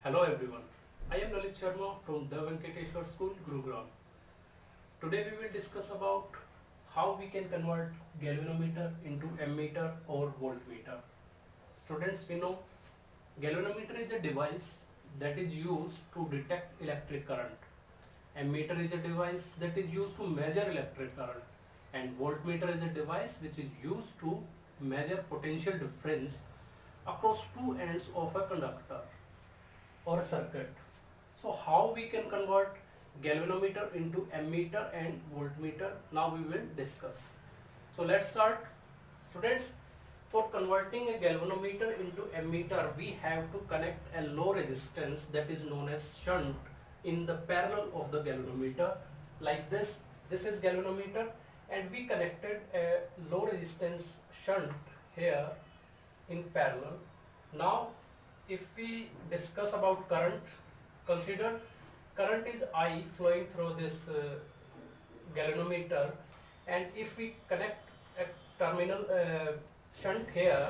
Hello everyone, I am Lalit Sharma from the Venkateshwar School, Gurugram. Today we will discuss about how we can convert galvanometer into ammeter or voltmeter. Students, we know galvanometer is a device that is used to detect electric current. Ammeter is a device that is used to measure electric current, and voltmeter is a device which is used to measure potential difference across two ends of a conductor or circuit. So how we can convert galvanometer into ammeter and voltmeter, now we will discuss. So let's start. Students, for converting a galvanometer into ammeter, we have to connect a low resistance that is known as shunt in the parallel of the galvanometer like this. This is galvanometer and we connected a low resistance shunt here in parallel. Now if we discuss about current, consider current is I flowing through this galvanometer, and if we connect a terminal shunt here,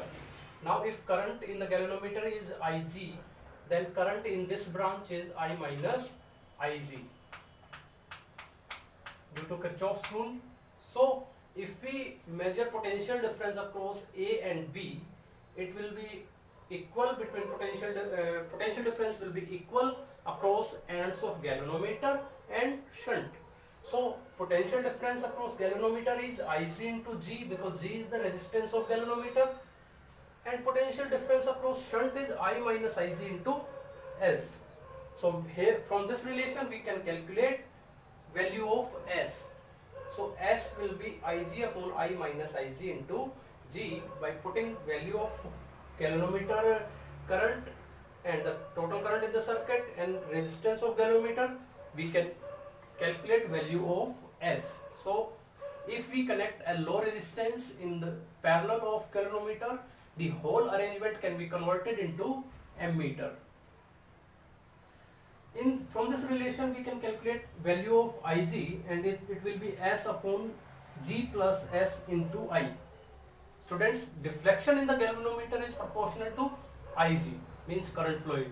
now if current in the galvanometer is Ig, then current in this branch is I minus Ig due to Kirchhoff's rule. So if we measure potential difference across A and B, it will be equal between potential difference will be equal across ends of galvanometer and shunt. So potential difference across galvanometer is Ic into G, because G is the resistance of galvanometer, and potential difference across shunt is I minus Ig into S. So here from this relation we can calculate value of S. So S will be Ig upon I minus Ig into G by putting value of galvanometer current and the total current in the circuit and resistance of galvanometer. We can calculate value of S. So if we connect a low resistance in the parallel of galvanometer, the whole arrangement can be converted into ammeter. From this relation we can calculate value of Ig, and it will be S upon G plus S into I. Students, deflection in the galvanometer is proportional to Ig, means current flowing,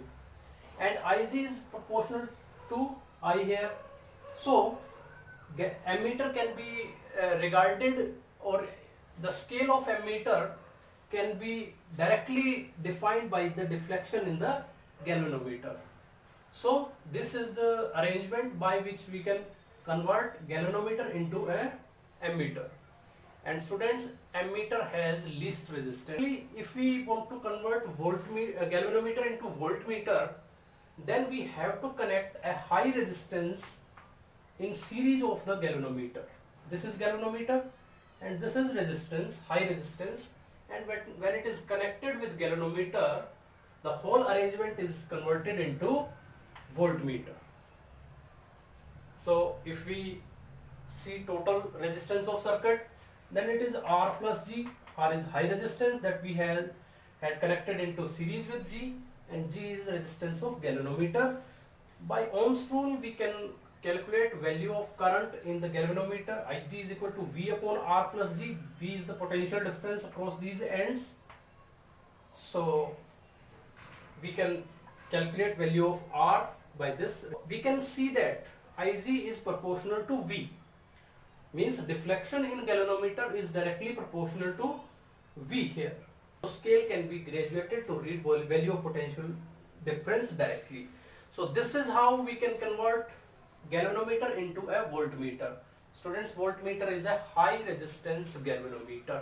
and Ig is proportional to I here. So ammeter can be regarded, or the scale of ammeter can be directly defined by the deflection in the galvanometer. So this is the arrangement by which we can convert galvanometer into a ammeter. And students, ammeter has least resistance. If we want to convert galvanometer into voltmeter, then we have to connect a high resistance in series of the galvanometer. This is galvanometer and this is resistance, high resistance, and when it is connected with galvanometer, the whole arrangement is converted into voltmeter. So if we see total resistance of circuit, then it is R plus G. R is high resistance that we had connected into series with G, and G is resistance of galvanometer. By Ohm's rule we can calculate value of current in the galvanometer. Ig is equal to V upon R plus G. V is the potential difference across these ends. So we can calculate value of R by this. We can see that Ig is proportional to V, means deflection in galvanometer is directly proportional to V here. So scale can be graduated to read value of potential difference directly. So this is how we can convert galvanometer into a voltmeter. Students, voltmeter is a high resistance galvanometer.